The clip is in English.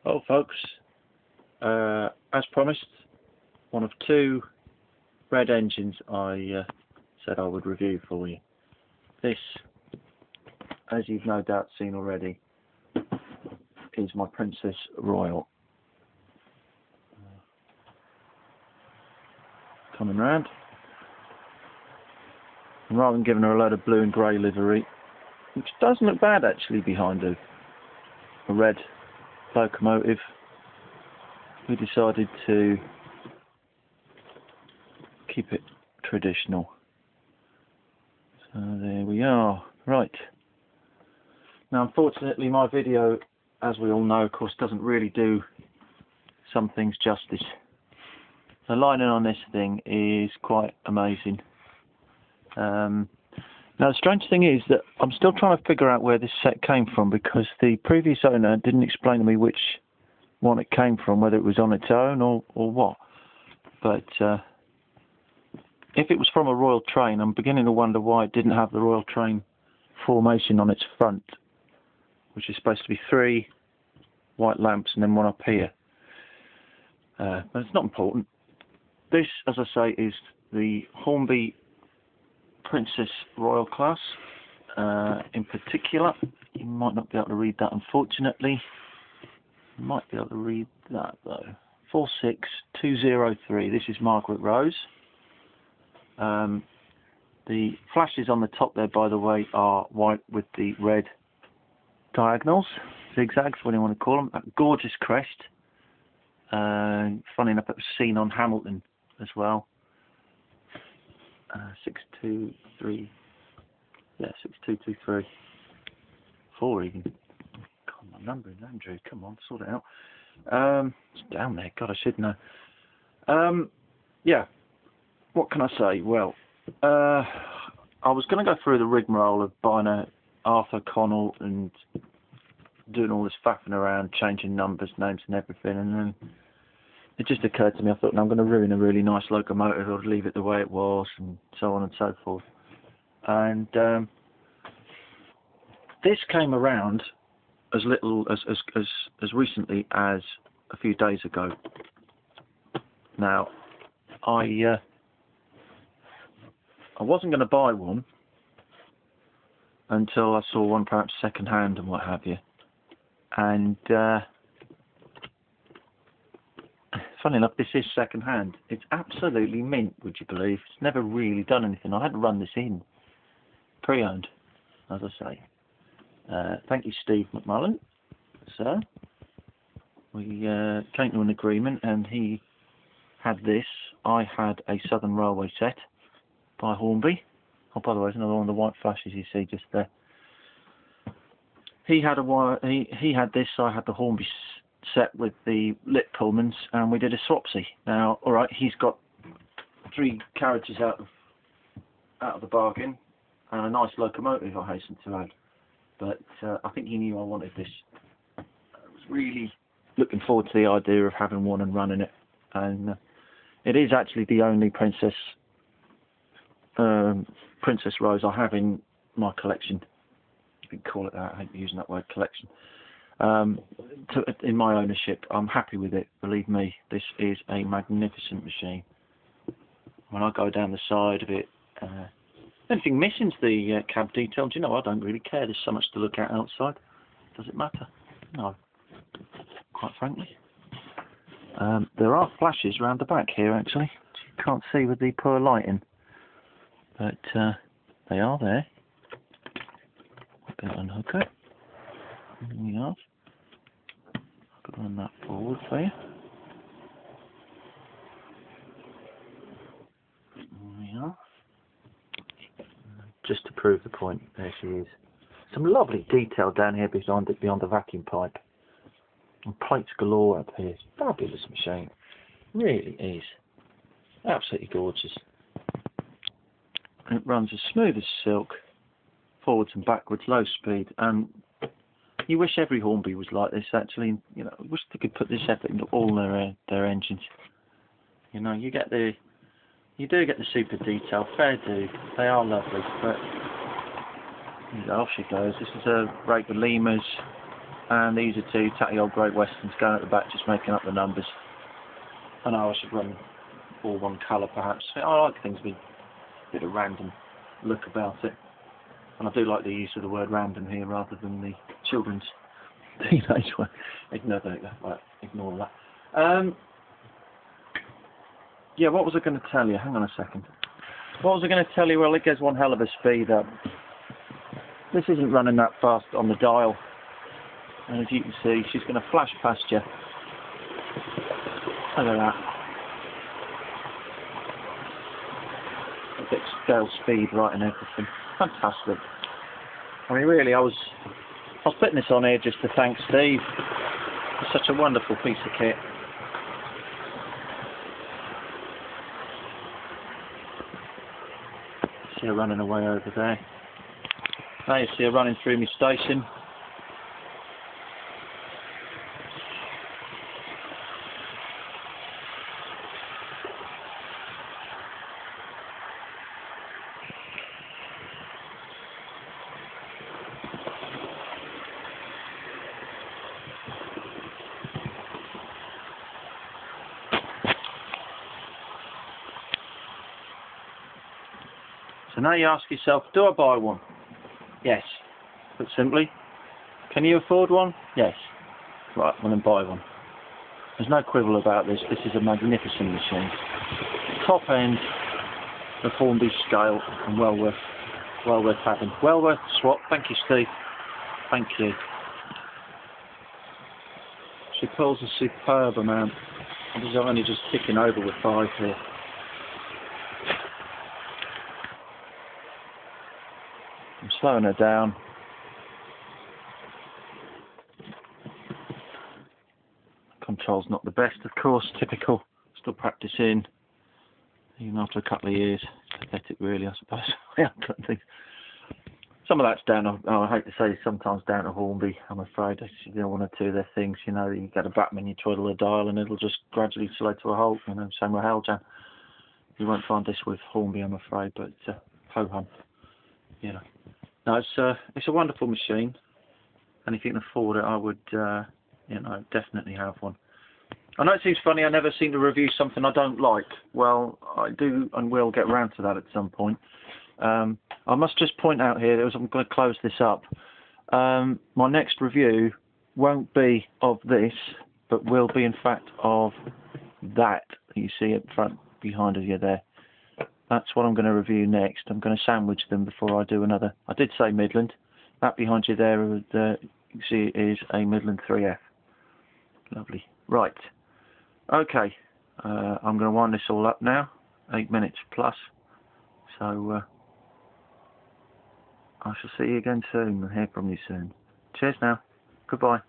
Oh folks, as promised, one of two red engines I said I would review for you. This, as you've no doubt seen already, is my Princess Royal. Coming round. And rather than giving her a load of blue and grey livery, which doesn't look bad actually behind a red locomotive, we decided to keep it traditional. So there we are. Right. Now unfortunately my video, as we all know, of course, doesn't really do some things justice. The lining on this thing is quite amazing. Now the strange thing is that I'm still trying to figure out where this set came from, because the previous owner didn't explain to me which one it came from, whether it was on its own or what. But if it was from a Royal Train, I'm beginning to wonder why it didn't have the Royal Train formation on its front, which is supposed to be 3 white lamps and then one up here. But it's not important. This, as I say, is the Hornby Princess Royal class. In particular, you might not be able to read that, unfortunately. You might be able to read that though. 46203. This is Margaret Rose. The flashes on the top there, by the way, are white with the red diagonals, zigzags, what do you want to call them. That gorgeous crest. Funny enough, it was seen on Hamilton as well. 623. Yeah, 6223. 4 even. God, my number is Andrew. Come on, sort it out. It's down there. God, I should know. Yeah. What can I say? Well, I was going to go through the rigmarole of buying a Arthur Connell and doing all this faffing around, changing numbers, names and everything, and then it just occurred to me, I thought, no, I'm going to ruin a really nice locomotive, I'll leave it the way it was, and so on and so forth. And this came around as little as recently as a few days ago. Now, I wasn't going to buy one until I saw one perhaps second hand and what have you. And funny enough, this is second hand. It's absolutely mint, would you believe? It's never really done anything. I had to run this in. Pre-owned, as I say. Thank you, Steve McMullen, sir. We came to an agreement, and he had this. I had a Southern Railway set by Hornby. Oh, by the way, there's another one of the white flashes you see just there. He had he had this. I had the Hornby set with the lit Pullmans, and we did a swapsy. Now, all right, he's got 3 carriages out of the bargain, and a nice locomotive, I hasten to add. But I think he knew I wanted this. I was really looking forward to the idea of having one and running it, and it is actually the only Princess Rose I have in my collection. You can call it that. I hate using that word, collection. In my ownership, I'm happy with it. Believe me, this is a magnificent machine. When I go down the side of it, anything missing's the cab detail. Do you know, I don't really care. There's so much to look at outside. Does it matter? No, quite frankly. There are flashes round the back here, actually, which you can't see with the poor lighting, but they are there. I'll unhook it. There we are. I can run that forward for you. There we are. Just to prove the point, there she is. Some lovely detail down here beyond the vacuum pipe. And plates galore up here. Fabulous machine. Really is. Absolutely gorgeous. It runs as smooth as silk, forwards and backwards, low speed, and you wish every Hornby was like this. Actually, you know, I wish they could put this effort into all their engines. You know, you do get the super detail, fair do. They are lovely, but you know, off she goes. This is a rake with lemurs, and these are two tatty old Great Westerns going at the back, just making up the numbers. I know I should run all one colour perhaps. I like things with a bit of random look about it. And I do like the use of the word random here rather than the children's teenage one. Ignore that. Yeah, what was I going to tell you? Hang on a second. What was I going to tell you? Well, it goes one hell of a speed up. This isn't running that fast on the dial. And as you can see, she's going to flash past you. Look at that. A bit scale speed right and everything. Fantastic. I mean, really, I was putting this on here just to thank Steve. It's such a wonderful piece of kit. See her running away over there. Now you see her running through my station. So now you ask yourself, do I buy one? Yes. Put simply, can you afford one? Yes. Right, well then buy one. There's no quibble about this. This is a magnificent machine. Top end of Hornby scale and well worth having. Well worth the swap. Thank you, Steve. Thank you. She pulls a superb amount. I'm only just ticking over with 5 here. I'm slowing her down. Control's not the best, of course, typical. Still practicing, even after a couple of years. Pathetic, really, I suppose. I don't think. Some of that's down to, I hate to say, sometimes down to Hornby, I'm afraid. You know, one or two of their things, you know, you get a backman, you twiddle the dial and it'll just gradually slow to a halt, you know, same with Helljan. You won't find this with Hornby, I'm afraid, but ho-hum, you know. No, it's a wonderful machine, and if you can afford it, I would, you know, definitely have one. I know it seems funny, I never seem to review something I don't like. Well, I do and will get round to that at some point. I must just point out here, I'm going to close this up. My next review won't be of this, but will be in fact of that you see at front behind of you there. That's what I'm going to review next. I'm going to sandwich them before I do another. I did say Midland. That behind you there, you can see is a Midland 3F. Lovely. Right. Okay. I'm going to wind this all up now. 8 minutes plus. So I shall see you again soon and hear from you soon. Cheers now. Goodbye.